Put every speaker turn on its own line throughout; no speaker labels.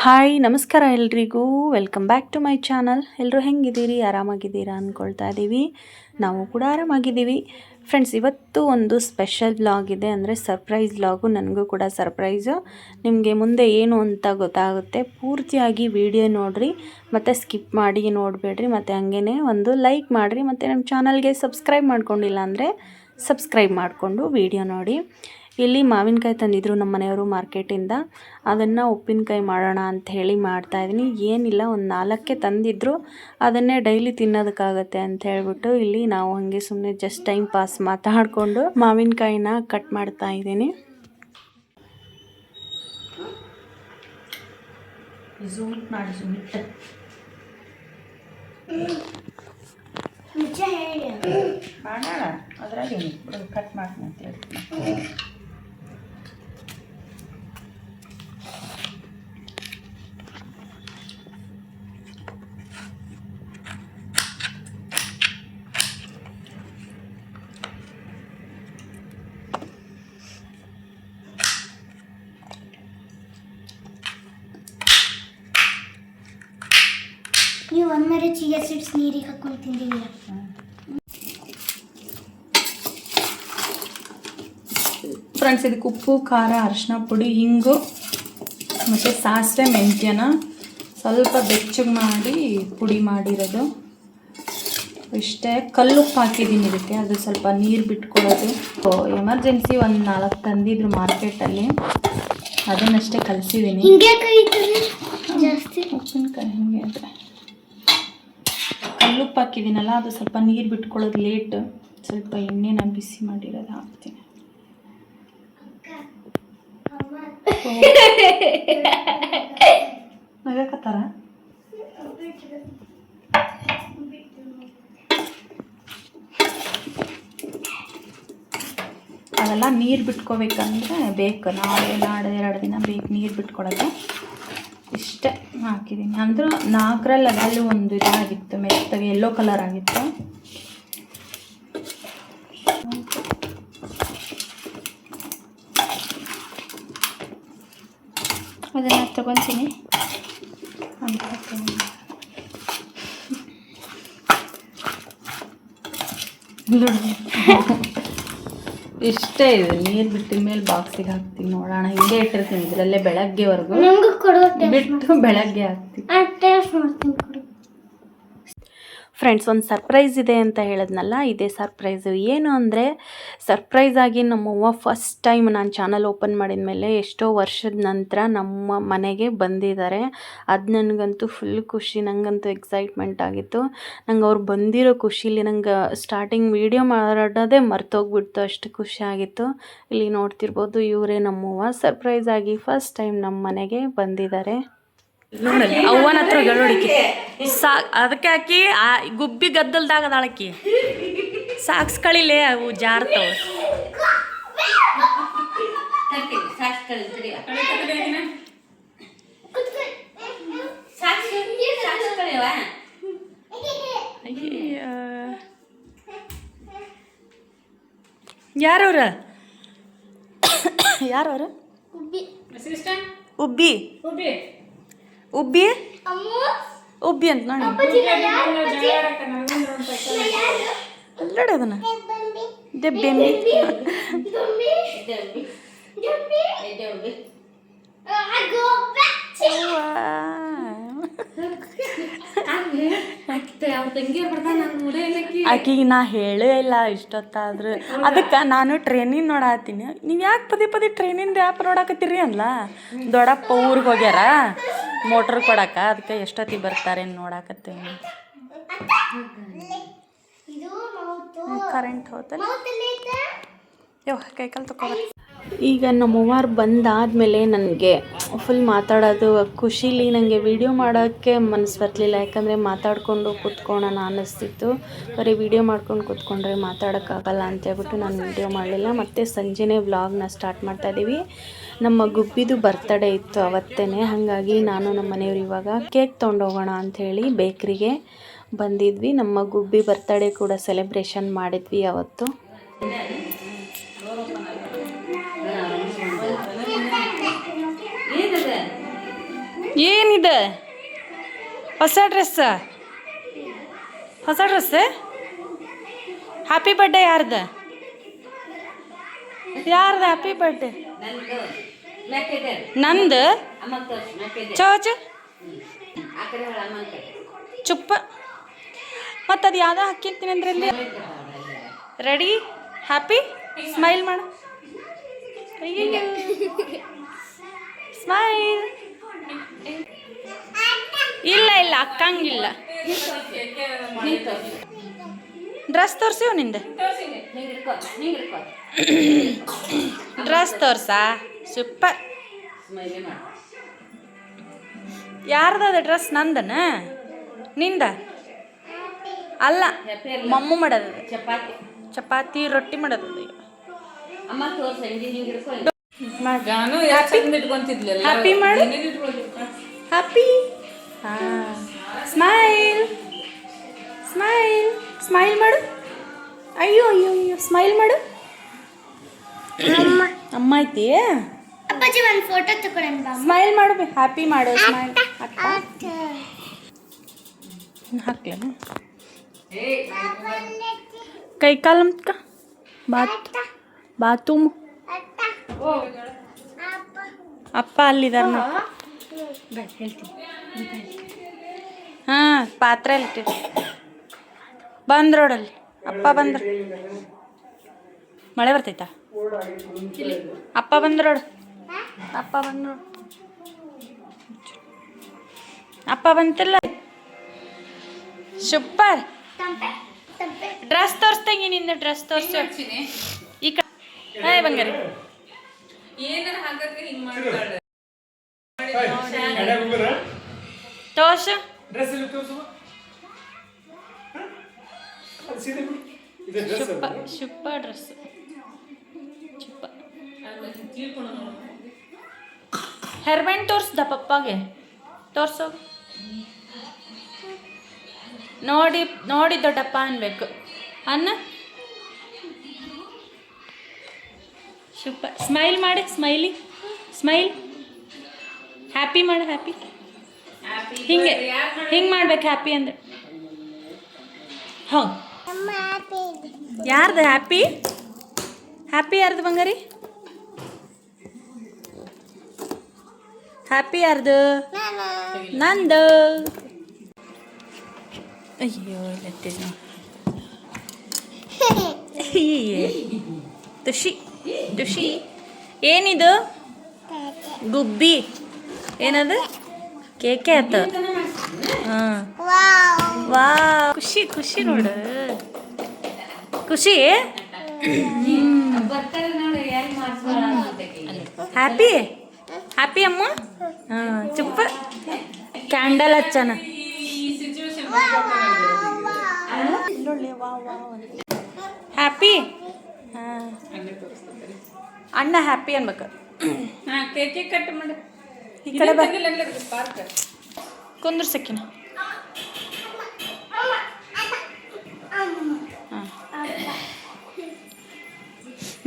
Hi ನಮಸ್ಕಾರ ಎಲ್ರಿಗೂ welcome back to my channel. ಎಲ್ಲರೂ ಹೆಂಗಿದ್ದೀರಿ, ಆರಾಮಾಗಿದ್ದೀರಾ ಅಂದ್ಕೊಳ್ತಾ ಇದ್ದೀವಿ. ನಾವು ಕೂಡ ಆರಾಮಾಗಿದ್ದೀವಿ ಫ್ರೆಂಡ್ಸ್. ಇವತ್ತು ಒಂದು ಸ್ಪೆಷಲ್ ವ್ಲಾಗ್ ಇದೆ, ಅಂದರೆ ಸರ್ಪ್ರೈಸ್ ವ್ಲಾಗು. ನನಗೂ ಕೂಡ ಸರ್ಪ್ರೈಸು. ನಿಮಗೆ ಮುಂದೆ ಏನು ಅಂತ ಗೊತ್ತಾಗುತ್ತೆ. ಪೂರ್ತಿಯಾಗಿ ವಿಡಿಯೋ ನೋಡಿರಿ, ಮತ್ತು ಸ್ಕಿಪ್ ಮಾಡಿ ನೋಡಬೇಡ್ರಿ, ಮತ್ತು ಹಂಗೇ ಒಂದು ಲೈಕ್ ಮಾಡಿರಿ, ಮತ್ತು ನಮ್ಮ ಚಾನಲ್ಗೆ ಸಬ್ಸ್ಕ್ರೈಬ್ ಮಾಡ್ಕೊಂಡಿಲ್ಲ ಅಂದರೆ ಸಬ್ಸ್ಕ್ರೈಬ್ ಮಾಡಿಕೊಂಡು ವಿಡಿಯೋ ನೋಡಿ. ಇಲ್ಲಿ ಮಾವಿನಕಾಯಿ ತಂದಿದ್ರು ನಮ್ಮ ಮನೆಯವರು ಮಾರ್ಕೆಟಿಂದ. ಅದನ್ನು ಉಪ್ಪಿನಕಾಯಿ ಮಾಡೋಣ ಅಂತ ಹೇಳಿ ಮಾಡ್ತಾಯಿದ್ದೀನಿ. ಏನಿಲ್ಲ, ಒಂದು 4 ತಂದಿದ್ರು, ಅದನ್ನೇ ಡೈಲಿ ತಿನ್ನೋದಕ್ಕಾಗತ್ತೆ ಅಂತ ಹೇಳ್ಬಿಟ್ಟು ಇಲ್ಲಿ ನಾವು ಹಾಗೆ ಸುಮ್ಮನೆ ಜಸ್ಟ್ ಟೈಮ್ ಪಾಸ್ ಮಾತಾಡಿಕೊಂಡು ಮಾವಿನಕಾಯಿನ ಕಟ್ ಮಾಡ್ತಾ ಇದ್ದೀನಿ. ಅದ್ರಾಗೆ ಕಟ್ ಮಾಡ್ತೀನಿ.
ನೀವು ಒಂದರ ಚಿಯಾ ಸೀಡ್ಸ್ ನೀರಿಗೆ ಹಾಕೊಂಡು ತಿಂದಿದ್ದೀರಾ?
ಫ್ರೆಂಡ್ಸ್, ಇದಕ್ಕೆ ಉಪ್ಪು, ಖಾರ, ಅರಿಶಿನ ಪುಡಿ, ಹಿಂಗು ಮತ್ತು ಸಾಸಿವೆ, ಮೆಂತ್ಯನ ಸ್ವಲ್ಪ ಬೆಚ್ಚಗೆ ಮಾಡಿ ಪುಡಿ ಮಾಡಿರೋದು ಇಷ್ಟೇ. ಕಲ್ಲುಪ್ಪು ಹಾಕಿದ್ದೀನಿ ಇದಕ್ಕೆ, ಅದು ಸ್ವಲ್ಪ ನೀರು ಬಿಟ್ಕೊಳ್ಳೋದು. ಎಮರ್ಜೆನ್ಸಿ ಒಂದು 4 ತಂದಿದ್ರು ಮಾರ್ಕೆಟಲ್ಲಿ, ಅದನ್ನಷ್ಟೇ ಕಲಿಸಿದ್ದೀನಿ.
ಜಾಸ್ತಿ
ಉಪ್ಪಿನಕಾಯಿ ಹಿಂಗೆ ಅಂದರೆ ಕಲ್ಲುಪ್ಪು ಹಾಕಿದ್ದೀನಲ್ಲ, ಅದು ಸ್ವಲ್ಪ ನೀರು ಬಿಟ್ಕೊಳ್ಳೋದು ಲೇಟ್. ಸ್ವಲ್ಪ ಎಣ್ಣೆನ ಬಿಸಿ ಮಾಡಿರೋದು ಹಾಕ್ತೀನಿ. ನಗಕತ್ತಾರ. ಅದೆಲ್ಲ ನೀರು ಬಿಟ್ಕೋಬೇಕಂದ್ರೆ ಬೇಕು, ನಾಳೆ 2 ದಿನ ಬೇಕು ನೀರು ಬಿಟ್ಕೊಳಕ್ಕೆ. ಇಷ್ಟೇ ಹಾಕಿದ್ದೀನಿ. ಅಂದ್ರೆ 4ರಲ್ಲಿ ಅದರಲ್ಲಿ ಒಂದು ಇದಾಗಿತ್ತು, ಮೆತ್ತಗೆ ಯೆಲ್ಲೋ ಕಲರ್ ಆಗಿತ್ತು. ಅದನ್ನು ತಗೊತೀನಿ ಅಂತ. ಇಷ್ಟೇ ಇದೆ. ನೀರು ಬಿಟ್ಟಿದ ಮೇಲೆ ಬಾಕ್ಸಿಗೆ ಹಾಕ್ತೀನಿ. ನೋಡೋಣ, ಹಿಂಗೆ ಇಟ್ಟಿರ್ತೀನಿ ಇದರಲ್ಲೇ ಬೆಳಗ್ಗೆವರೆಗೂ, ಬಿಟ್ಟು ಬೆಳಗ್ಗೆ ಹಾಕ್ತೀನಿ. ಫ್ರೆಂಡ್ಸ್, ಒಂದು ಸರ್ಪ್ರೈಸ್ ಇದೆ ಅಂತ ಹೇಳಿದ್ನಲ್ಲ, ಇದೇ ಸರ್ಪ್ರೈಸು. ಏನು ಅಂದರೆ, ಸರ್ಪ್ರೈಸಾಗಿ ನಮ್ಮವ್ವ ಫಸ್ಟ್ ಟೈಮ್ ನಾನು ಚಾನಲ್ ಓಪನ್ ಮಾಡಿದ ಮೇಲೆ ಎಷ್ಟೋ ವರ್ಷದ ನಂತರ ನಮ್ಮ ಮನೆಗೆ ಬಂದಿದ್ದಾರೆ. ಅದು ನನಗಂತೂ ಫುಲ್ ಖುಷಿ, ನನಗಂತೂ ಎಕ್ಸೈಟ್ಮೆಂಟ್ ಆಗಿತ್ತು. ನಂಗೆ ಅವ್ರು ಬಂದಿರೋ ಖುಷಿಲಿ ನಂಗೆ ಸ್ಟಾರ್ಟಿಂಗ್ ವೀಡಿಯೋ ಮಾಡೋದೇ ಮರ್ತೋಗ್ಬಿಡ್ತು, ಅಷ್ಟು ಖುಷಿ ಆಗಿತ್ತು. ಇಲ್ಲಿ ನೋಡ್ತಿರ್ಬೋದು, ಇವರೇ ನಮ್ಮವ್ವ ಸರ್ಪ್ರೈಸಾಗಿ ಫಸ್ಟ್ ಟೈಮ್ ನಮ್ಮ ಮನೆಗೆ ಬಂದಿದ್ದಾರೆ. ನೋಡಲ್ಲ ಅವ್ವನ ಹತ್ರ ಗಳೋಡಿಕೆ ಅದಕ್ಕೆ ಹಾಕಿ ಗುಬ್ಬಿ ಗದ್ದಲ್ದಾಗದಾಳಕಿ ಸಾಕ್ಸ್ಕಳಿಲೆ ಅವು ಜಾರ್ತವ. ಯಾರವ್ರ ಉಬ್ಬಿ ಉಬ್ಬಿ ಉಬ್ಬಿ ಅಂತ ನೋಡಿ ಅಲ್ಲಡ ಅದನ್ನ ದೆಬ್ಬೆ ಆಕಿಗೆ ನಾ ಹೇಳೇ ಇಲ್ಲ ಇಷ್ಟೊತ್ತಾದ್ರೆ. ಅದಕ್ಕೆ ನಾನು ಟ್ರೈನಿನ ನೋಡತ್ತೀನಿ. ನೀವು ಯಾಕೆ ಪದೇ ಟ್ರೈನಿಂದ ಆ್ಯಪ್ ನೋಡಕತ್ತೀರಿ ಅನ್ಲ. ದೊಡ್ಡಪ್ಪ ಊರಿಗೆ ಹೋಗ್ಯಾರ ಮೋಟ್ರ್ ಕೊಡಕ್ಕೆ, ಅದಕ್ಕೆ ಎಷ್ಟೊತ್ತಿಗೆ ಬರ್ತಾರೆ ನೋಡಕತ್ತೀನಿ. ಕರೆಂಟ್ ಹೋತಲ್ಲ ಕೈಕಾಲು ತಗೋ. ಈಗ ನಮ್ಮವ್ವಾರು ಬಂದಾದಮೇಲೆ ನನಗೆ ಫುಲ್ ಮಾತಾಡೋದು ಖುಷಿಲಿ ನನಗೆ ವೀಡಿಯೋ ಮಾಡೋಕ್ಕೆ ಮನಸ್ಸು ಬರಲಿಲ್ಲ. ಯಾಕಂದರೆ ಮಾತಾಡಿಕೊಂಡು ಕೂತ್ಕೊಳ್ಳೋಣ ಅನ್ನಿಸ್ತಿತ್ತು. ಬರೀ ವೀಡಿಯೋ ಮಾಡ್ಕೊಂಡು ಕೂತ್ಕೊಂಡ್ರೆ ಮಾತಾಡೋಕ್ಕಾಗಲ್ಲ ಅಂತೇಳ್ಬಿಟ್ಟು ನಾನು ವೀಡಿಯೋ ಮಾಡಲಿಲ್ಲ. ಮತ್ತು ಸಂಜೆನೇ ವ್ಲಾಗ್ನ ಸ್ಟಾರ್ಟ್ ಮಾಡ್ತಾಯಿದ್ದೀವಿ. ನಮ್ಮ ಗುಬ್ಬಿದು ಬರ್ತಡೇ ಇತ್ತು ಅವತ್ತೇ, ಹಾಗಾಗಿ ನಾನು ನಮ್ಮ ಮನೆಯವ್ರು ಇವಾಗ ಕೇಕ್ ತೊಗೊಂಡೋಗೋಣ ಅಂಥೇಳಿ ಬೇಕ್ರಿಗೆ ಬಂದಿದ್ವಿ. ನಮ್ಮ ಗುಬ್ಬಿ ಬರ್ತಡೇ ಕೂಡ ಸೆಲೆಬ್ರೇಷನ್ ಮಾಡಿದ್ವಿ ಅವತ್ತು. ಏನಿದೆ ಹೊಸ ಡ್ರೆಸ್ ಹ್ಯಾಪಿ ಬರ್ಡೇ ಯಾರ್ದು ಹ್ಯಾಪಿ ಬರ್ಡೇ ನಂದು ಚೋಚ ಚುಪ್ಪ ಮತ್ತು ಅದು ಯಾವುದೋ ಹಾಕಿರ್ತೀನಿ ಅಂದ್ರೆ ಇಲ್ಲಿ ರೆಡಿ ಹ್ಯಾಪಿ ಸ್ಮೈಲ್ ಮಾಡು ಸ್ಮೈಲ್ ಇಲ್ಲ ಇಲ್ಲ ಅಕ್ಕಂಗಿಲ್ಲ ಡ್ರೆಸ್ ತೋರಿಸಿವ್ ನಿಂದೆ ಡ್ರೆಸ್ ತೋರ್ಸಾ ಸೂಪರ್ ಯಾರ್ದದ ಡ್ರೆಸ್ ನಂದನ ನಿಂದ ಅಲ್ಲ ಮಮ್ಮು ಮಾಡೋದು ಚಪಾತಿ ರೊಟ್ಟಿ ಮಾಡೋದು ಹ್ಯಾಪಿ ಮಾಡು ಹ್ಯಾಪಿ ಸ್ಮೈಲ್ ಸ್ಮೈಲ್ ಸ್ಮೈಲ್ ಮಾಡು ಅಯ್ಯೋ ಅಯ್ಯೋ ಅಯ್ಯೋ ಸ್ಮೈಲ್ ಮಾಡು ಅಮ್ಮ ಐತಿ
ಅಪ್ಪಾಜಿ ಒಂದು ಫೋಟೋ ತಗೊಳ್ಳೋಣ ಬಾ.
ಸ್ಮೈಲ್ ಮಾಡು ಹ್ಯಾಪಿ ಮಾಡು ಸ್ಮೈಲ್ ಹಾಕ್ಲೇನು ಕೈ ಕಾಲು ಮುತ್ಕ ಬಾತೂಮ್ ಅಪ್ಪ ಅಲ್ಲಿದಾರ ಹೇಳ್ತೀನಿ ಹಾಂ ಪಾತ್ರೆ ಇಟ್ಟಿರಿ ಬಂದ್ರೋಡಲ್ಲಿ ಅಪ್ಪ ಬಂದ್ರ ಮಳೆ ಬರ್ತೈತಾ ಅಪ್ಪ ಬಂದ್ರೋಡು ಅಪ್ಪ ಬಂತಿಲ್ಲ ಸೂಪರ್ ಡ್ರೆಸ್ ತೋರಿಸ್ದಂಗೆ ನಿಂದ ಡ್ರೆಸ್ ತೋರಿಸು ಈ ಕಡೆ ಬಂಗಾರಿ ತೋರ್ಸು ಸೂಪರ್ ಡ್ರೆಸ್ ಹೆರ್ಬ್ಯಾಂಡ್ ತೋರಿಸ್ದ ಪಪ್ಪಾಗೆ ತೋರ್ಸು ನೋಡಿ ದೊಡ್ಡಪ್ಪ ಅನ್ಬೇಕು ಅನ್ನ ಸೂಪರ್ ಸ್ಮೈಲ್ ಮಾಡಿ ಸ್ಮೈಲ್ ಹ್ಯಾಪಿ ಮಾಡು ಹ್ಯಾಪಿ ಹಿಂಗೆ ಮಾಡ್ಬೇಕು ಹ್ಯಾಪಿ ಅಂದ್ರೆ ಹೌದು ಯಾರ್ದು ಹ್ಯಾಪಿ ಯಾರ್ದು ಬಂಗಾರಿ ಹ್ಯಾಪಿ ಯಾರ್ದು ನಂದು ಅಯ್ಯೋ ತುಷಿ ಏನಿದು ಗುಬ್ಬಿ ಏನದು ಕೇಕೆ ಆತ ಹಾಂ ವಾ ಖುಷಿ ನೋಡು ಖುಷಿ ಹ್ಯಾಪಿ ಅಮ್ಮ ಹಾಂ ಚುಪ್ಪ ಕ್ಯಾಂಡಲ್ ಹಚ್ಚನ ಹ್ಯಾಪಿ ಹಾಂ ಅಣ್ಣ ಹ್ಯಾಪಿ ಅನ್ಬೇಕು
ಕೇಕ್ ಕಟ್ ಮಾಡು
ಈ ಕಡೆ ಕುಂದ್ರ ಸಕ್ಕಿನ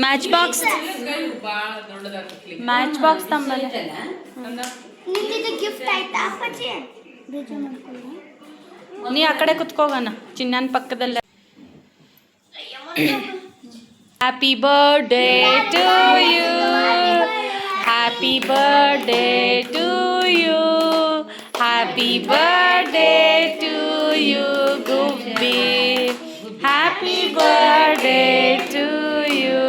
ಮ್ಯಾಚ್ ಬಾಕ್ಸ್ ತಮ್ಮಲ್ಲಿ
ಗಿಫ್ಟ್ ಆಯ್ತಾ ಅಪ್ಪಾಜಿ ಬೇಜಾರು ಮಾಡ್ಕೊಳ್ಳಿ
ನೀ ಆ ಕಡೆ ಕುತ್ಕೋಗಣ ಚಿನ್ನನ ಪಕ್ಕದಲ್ಲೇ happy birthday to you happy birthday to you happy birthday to you ಗುಬ್ಬಿ ಹ್ಯಾಪಿ ಬರ್ಡೇ ಟು ಯು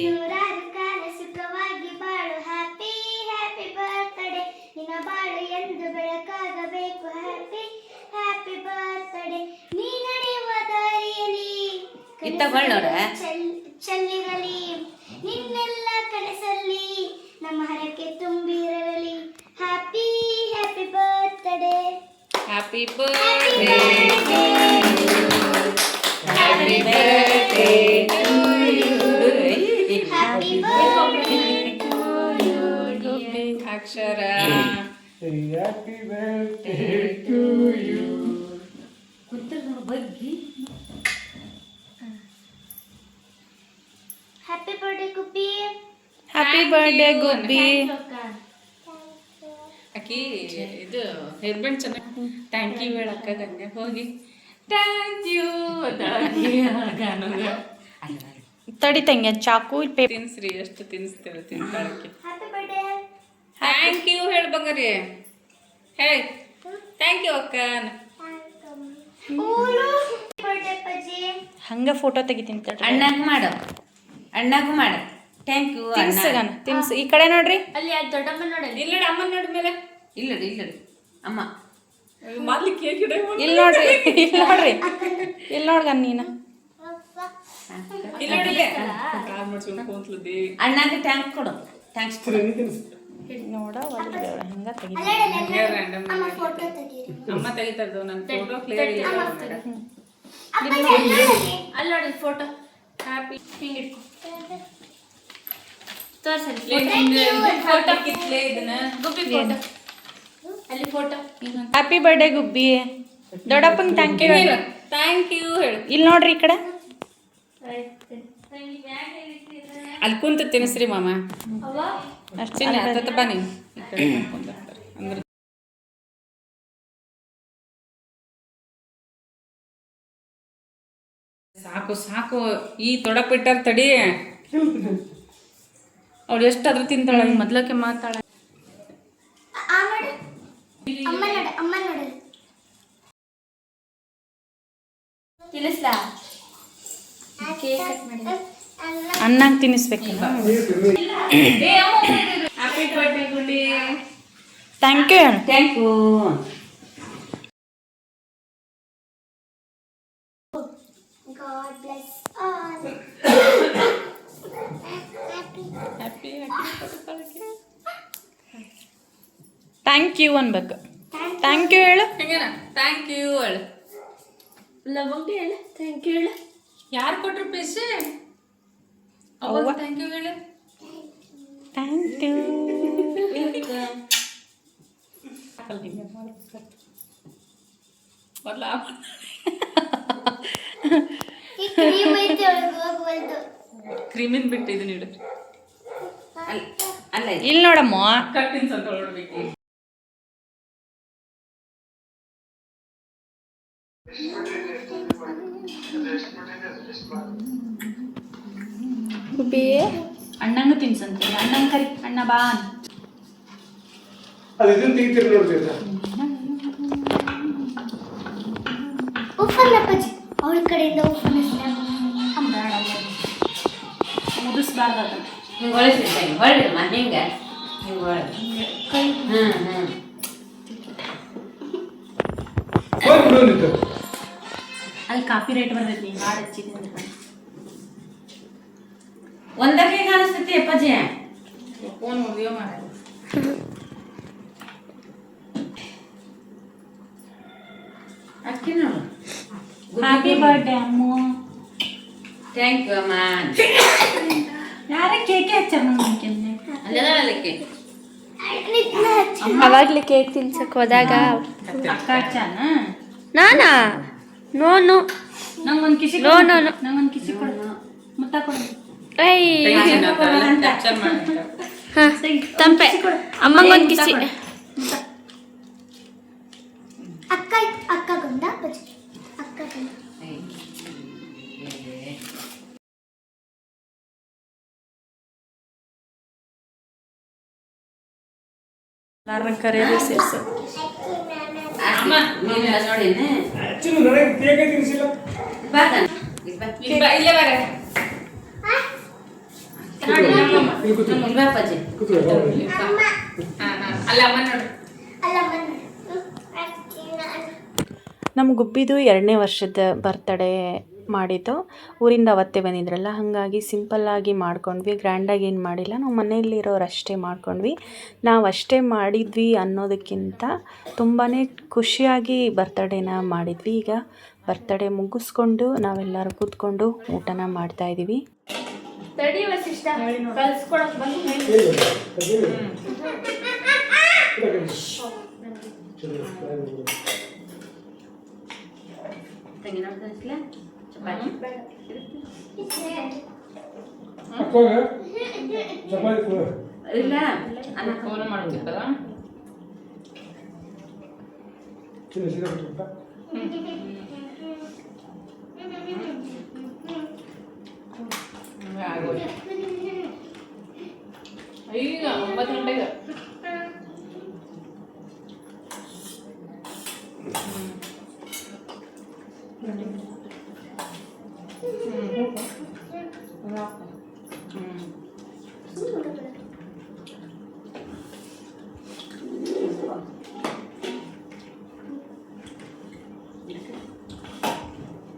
ನೂರಾರು ಕಾಲ ಸುಖವಾಗಿ ಬಾಳು ಹ್ಯಾಪಿ ಹ್ಯಾಪಿ ಬರ್ತ್ಡೇ ನಿನ್ನ ಬಾಳು ಎಂದು ಬೆಳಕಾಗಬೇಕು ಹ್ಯಾಪಿ ಹ್ಯಾಪಿ ಬರ್ತ್ಡೇ ನೀ ನಡೆಯುವ ದಾರಿಯಲ್ಲಿ ಚೆಲ್ಲಿರಲಿ ನಿನ್ನೆಲ್ಲ ಕನಸಲ್ಲಿ ನಮ್ಮ ಹರಕೆ ತುಂಬಿರಲಿ happy happy birthday
happy birthday happy birthday
happy birthday
Akshara
Happy birthday to you.
Happy birthday Gubbi
happy birthday Gubbi
ಆಕಿ ಇದು ಹೇರ್ ಬ್ಯಾಂಡ್ ಚೆನ್ನಾಗಿ ಥ್ಯಾಂಕ್ ಯು ಹೇಳಕ್ಕ ಗಂಗೆ ಹೋಗಿ ಥ್ಯಾಂಕ್ ಯು
ತಡಿ ತಂಗಿ ಚಾಕು ಪೇಪರ್
ತಿನ್ಸ್ರಿ ಎಷ್ಟು ತಿನ್ಸ್ತೇವೆ ತಿಂತಾಳಕ್ಕೆ
ಹ್ಯಾಪಿ ಬರ್ಡೇ
ಥ್ಯಾಂಕ್ ಯು ಹೇಳಿ ಬಂಗಾರಿ ಹೇಳಿ ಥ್ಯಾಂಕ್ ಯು ಅಕ್ಕ
ಬರ್ಡೇ ಅಪ್ಪಾಜಿ
ಹಂಗ ಫೋಟೋ ತೆಗಿತೀನಿ ತಡ್ರಿ.
ಅಣ್ಣಗೂ ಮಾಡು ಥ್ಯಾಂಕ್ ಯು
ತಿನ್ಸಗನ ತಿನ್ಸ್ ಈ ಕಡೆ ನೋಡ್ರಿ.
ಅಲ್ಲಿ ಆ ದೊಡ್ಡಮ್ಮ ನೋಡಿ
ಇಲ್ಲ ಅಮ್ಮನ ನೋಡಿ ಮೇಲೆ ಇಲ್ಲ ಅಮ್ಮ ಮಾಡ್ಲಿ ಕೇಕ್ ಇಡ
ಇಲ್ಲಿ ನೋಡ್ರಿ ಇಲ್ಲಿ ನೋಡ್ರಿ ಇಲ್ಲಿ ನೋಡ್ಗ ನೀನು
ಇಲ್ಲ ನೋಡಿಲ್ಲ ಕಾಲ್ ಮಾಡ್ಸ್ಕೊಂಡು ಕೂತ್ಲು ದೇವಿ
ಅಣ್ಣಗೆ ಟ್ಯಾಂಕ್ ಕೊಡು ಥ್ಯಾಂಕ್ಸ್
ನೋಡ ಹಂಗ ತೆಗಿ.
ರ್ಯಾಂಡಮ್
ಅಮ್ಮ ಫೋಟೋ ತೆಗೀರಿ
ಅಮ್ಮ ತೆಗಿತಾರ್ದು ನನ್ನ ಫೋಟೋ ಕ್ಲಿಯರ್ ಇಲ್ಲ
ಅಲ್ಲಿ ನೋಡಿ ಫೋಟೋ
ಹ್ಯಾಪಿ
ಹಿಂಗೆ ಇಟ್ಕೊ ತೋರ್ಸಲ್ಲಿ
ಫೋಟೋ ಕಿತ್ಲೆ ಇದನ್ನ
ಗುಬ್ಬಿ ಫೋಟೋ ಅಲ್ಲಿ ಫೋಟೋ
ಹ್ಯಾಪಿ ಬರ್ಡೇ ಗುಬ್ಬಿ. ದೊಡ್ಡಪ್ಪಂಗೆ ಥ್ಯಾಂಕ್ ಯು
ಥ್ಯಾಂಕ್ ಯು ಹೇಳು
ಇಲ್ಲಿ ನೋಡ್ರಿ ಈ ಕಡೆ.
ಅಲ್ಲಿ ಕುಂತ ತಿನ್ಸ್ರಿ ಮಾಮ
ಅವ್ವ
ಅಷ್ಟೇ
ಚಿನ್ನ ಬನ್ನಿ ಈ ಕಡೆ ಕುಂದಿರ್ತಾರೆ ಅಂದ್ರೆ ಸಾಕು ಸಾಕು ಈ ತೊಡಪಿಟ್ಟಾರ ತಡಿ ಅವಳು ಎಷ್ಟಾದ್ರೂ ತಿಂತಾಳ
ಮೊದ್ಲಕ್ಕೆ ಮಾತಾಡ.
ಆ ಮಾಡು ಅಮ್ಮ ನೋಡು ತಿಳಿಸ್ಲಾ ಕೇಕ್ ಕಟ್ ಮಾಡಿ
ಅಣ್ಣಂಗೆ ತಿನ್ನಿಸ್ಬೇಕು.
ಹ್ಯಾಪಿ ಬರ್ಡೇ ಗುಂಡಿ
ಥ್ಯಾಂಕ್ ಯು ಹೇಳು.
Thank you
God bless all.
Happy
thank you ಅನ್ಬೇಕು. ಥ್ಯಾಂಕ್ ಯು ಹೇಳು.
ಹೆಂಗೇನ ಥ್ಯಾಂಕ್ ಯು ಹೇಳು
ಲವಂಗಿ ಹೇಳ ಥ್ಯಾಂಕ್ ಯು ಹೇಳ
ಯಾರು ಕೊಟ್ರು ಪೇಸೆ ಅವ್ವ ಥ್ಯಾಂಕ್ ಯು ಹೇಳು
ಥ್ಯಾಂಕ್ ಯು.
ಮೊದ್ಲ
ಈ ಕ್ರೀಮ್ ಐತೆ ಒಳಗೆ ಹೋಗ್ಬಾರ್ದು
ಕ್ರೀಮಿನ್ ಬಿಟ್ಟು ಇದು ನೀಡು
ಅಲ್ಲ
ಇಲ್ಲಿ ನೋಡಮ್ಮ.
ಕಟ್ಟಿನ ಸಂತ ನೋಡ್ಬೇಕು
ಗುಬ್ಬಿ ಅಣ್ಣಂಗೂ ತಿನ್ಸಂತೆ. ಅಣ್ಣಂಗೆ ಕರಿ ಅಣ್ಣ ಬಾ.
ಅದು ಇದನ್ನ ತೆಗಿತೀರಿ ನೋಡ್ತೀರಾ
ಉಪ್ಪನ್ನ ಅಪ್ಪಾಜಿ ಅವಳ ಕಡೆಯಿಂದ ಉಪ್ಪನ್ನ
ಮುಗಿಸ್ಬಾರ್ದು ಅದನ್ನ.
ಹಿಂಗೆ ಒಳಸಿರ್ತೇನೆ ಹೊಳ್ಳಿರಮ್ಮ ಹಿಂಗೆ ಹಿಂಗೆ ಒಳಗೆ
ಬಂದಿತ್ತು
ಅಲ್ಲಿ ಕಾಪಿ ರೇಟ್ ಬರ್ತೈತಿ ಹಾಡು ಹಚ್ಚಿದೆ ಅಂತ.
ಒಂದಕ್ಕೆ ಕಾಣಿಸ್ತೈತಿ ಅಪ್ಪಾಜಿ
ಫೋನ್ ವಿಡಿಯೋ ಮಾಡ
ಅಕ್ಕಿ ನೋಡು
ಹ್ಯಾಪಿ ಬರ್ಡೇ ಅಮ್ಮ.
ಥ್ಯಾಂಕ್ ಯು ಅಮ್ಮ
ಯಾರೇ ಕೇಕೆ ಹಚ್ಚಾರ ನಮ್ಗೆ.
ಅಲ್ಲದಕ್ಕೆ
ಅವಾಗ್ಲೇ ಕೇಕ್ ತಿನ್ಸಕ್ ಹೋದಾಗ
ಅಕ್ಕ ಹಚ್ಚಾನ.
ನಾನಾ ನೋ ನೋ
ನಂಗೊಂದು ಕಿಸಿ
ನೋ ನೋ ನೋ
ನಂಗೊಂದು ಕಿಸಿ ಕೊಡು ಮುತ್ತ ಕೊಡು.
ಕ್ಯಾಪ್ಚರ್ ಮಾಡಿ
ಹಾ ತಂಪೆ ಅಮ್ಮಂಗೊಂದು ಕಿಸಿ ಅಕ್ಕ ಅಕ್ಕಗೊಂದ ಅಪ್ಪಾಜಿ ಅಕ್ಕಗೊಂದ
ಎಲ್ಲಾರನ್ನ ಕರೆಯೋದು ಸೇರ್ಸು.
ಅಮ್ಮ
ನೀವೆಲ್ಲ ನೋಡಿನ
ಆಕ್ಚುಲಿ ನನಗೆ ಕೇಕೆ ತಿನ್ಸಿಲ್ಲ
ಬಾದ
ಇಲ್ಲೇ ಬರ
ಇಲ್ಲಿ ಕೂತು
ಅಪ್ಪಾಜಿ
ಕೂತು
ಅಲ್ಲ ಅಮ್ಮ ನೋಡು
ಅಲ್ಲ
ನಮ್ಮ ಗುಬ್ಬಿದು 2ನೇ ವರ್ಷದ ಬರ್ತಡೇ ಮಾಡಿದ್ದು. ಊರಿಂದ ಅವತ್ತೇ ಬಂದಿದ್ರಲ್ಲ, ಹಾಗಾಗಿ ಸಿಂಪಲ್ಲಾಗಿ ಮಾಡ್ಕೊಂಡ್ವಿ. ಗ್ರ್ಯಾಂಡಾಗಿ ಏನು ಮಾಡಿಲ್ಲ, ನಾವು ಮನೆಯಲ್ಲಿರೋರು ಅಷ್ಟೇ ಮಾಡ್ಕೊಂಡ್ವಿ. ನಾವು ಅಷ್ಟೇ ಮಾಡಿದ್ವಿ ಅನ್ನೋದಕ್ಕಿಂತ ತುಂಬಾ ಖುಷಿಯಾಗಿ ಬರ್ತಡೇನ ಮಾಡಿದ್ವಿ. ಈಗ ಬರ್ತಡೇ ಮುಗಿಸ್ಕೊಂಡು ನಾವೆಲ್ಲರೂ ಕೂತ್ಕೊಂಡು ಊಟನ ಮಾಡ್ತಾಯಿದ್ದೀವಿ.
ತಡಿ ವಸಿಷ್ಠ ಕಲ್ಸ್ಕೊಡಕ್ ಬಂದು
ತಂಗಿ ನೋಡ್ತಾನಿಸ್ಲ ಚಪಾತಿ
ಅಕ್ಕೋಗ ಚಪಾತಿ ಕೊಡು
ಇಲ್ಲ ಅನ್ನ
ಫೋನ್ ಮಾಡ್ತಿದ್ದಲ್ಲ
ಚಿನ್ನ ಸೀದಾ ಬಿಟ್ಬಿಟ್ಟ.
ಆಗೋಯ್ತು. ಈಗ 9 ಗಂಟೆಗೆ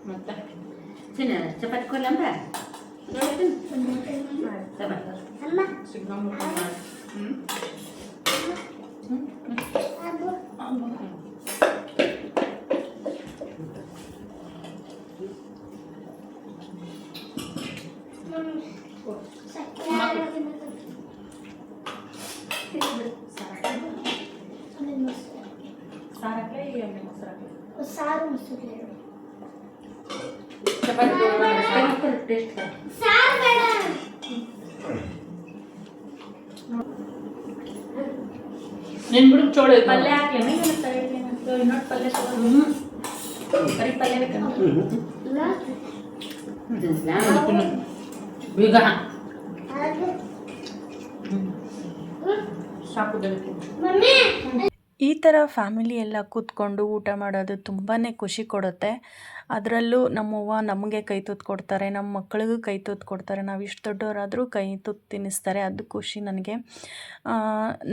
ಮತ್ತೆ
ಚಿನ್ನ ಚಪಾತಿ ಕೊಡ್ಲಂಬ ಚಪಾತಿ
ಅಮ್ಮ
ಸಿಗ್ಗಾಂಬಿಟ್ಟು ಮಾಡಿ ಸಾರಕ್ಕೆ ಈಗ ಮೊಸರು
ಸಾರು ಮೊಸರು
ಚಪಾತಿ ಟೇಸ್ಟ್
ಸಾರು ಬೇಡ.
ನಿನ್ ಬಿಡು ಚೋಳ
ಪಲ್ಯ ಹಾಕ್ಲಿ ಇನ್ನೊಂದು ಪಲ್ಯ ಬರೀ ಪಲ್ಯ ಬೇಕಂತ
ಬೀಗ
ಅದು
ಸಾಕು
ಮಮ್ಮಿ
ಈ ಥರ ಫ್ಯಾಮಿಲಿ ಎಲ್ಲ ಕೂತ್ಕೊಂಡು ಊಟ ಮಾಡೋದು ತುಂಬಾ ಖುಷಿ ಕೊಡುತ್ತೆ. ಅದರಲ್ಲೂ ನಮ್ಮವ್ವ ನಮಗೆ ಕೈ ತುತ್ತು ಕೊಡ್ತಾರೆ, ನಮ್ಮ ಮಕ್ಕಳಿಗೂ ಕೈ ತುತ್ತು ಕೊಡ್ತಾರೆ. ನಾವು ಇಷ್ಟು ದೊಡ್ಡವರಾದರೂ ಕೈ ತುತ್ತು ತಿನ್ನಿಸ್ತಾರೆ, ಅದು ಖುಷಿ ನನಗೆ.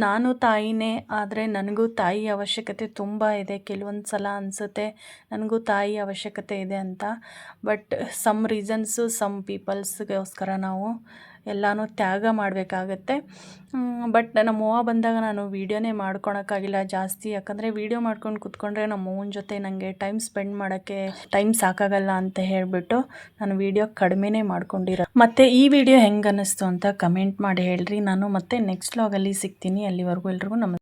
ನಾನು ತಾಯಿನೇ, ಆದರೆ ನನಗೂ ತಾಯಿ ಅವಶ್ಯಕತೆ ತುಂಬ ಇದೆ. ಕೆಲವೊಂದು ಸಲ ಅನಿಸುತ್ತೆ ನನಗೂ ತಾಯಿ ಅವಶ್ಯಕತೆ ಇದೆ ಅಂತ. ಬಟ್ ಸಮ್ ರೀಸನ್ಸು ಸಮ್ ಪೀಪಲ್ಸ್ಗೋಸ್ಕರ ನಾವು ಎಲ್ಲನೂ ತ್ಯಾಗ ಮಾಡಬೇಕಾಗತ್ತೆ. ಬಟ್ ನಮ್ಮವ್ವ ಬಂದಾಗ ನಾನು ವೀಡಿಯೋನೇ ಮಾಡ್ಕೊಳಕ್ಕಾಗಿಲ್ಲ ಜಾಸ್ತಿ. ಯಾಕಂದರೆ ವೀಡಿಯೋ ಮಾಡ್ಕೊಂಡು ಕೂತ್ಕೊಂಡ್ರೆ ನಮ್ಮವ್ವನ ಜೊತೆ ನನಗೆ ಟೈಮ್ ಸ್ಪೆಂಡ್ ಮಾಡೋಕ್ಕೆ ಟೈಮ್ ಸಾಕಾಗಲ್ಲ ಅಂತ ಹೇಳಿಬಿಟ್ಟು ನಾನು ವೀಡಿಯೋ ಕಡಿಮೆನೇ ಮಾಡ್ಕೊಂಡಿರೋ. ಮತ್ತು ಈ ವಿಡಿಯೋ ಹೆಂಗೆ ಅನ್ನಿಸ್ತು ಅಂತ ಕಮೆಂಟ್ ಮಾಡಿ ಹೇಳ್ರಿ. ನಾನು ಮತ್ತೆ ನೆಕ್ಸ್ಟ್ ವ್ಲಾಗಲ್ಲಿ ಸಿಗ್ತೀನಿ. ಅಲ್ಲಿವರೆಗೂ ಎಲ್ರಿಗೂ ನಮಸ್ಕಾರ.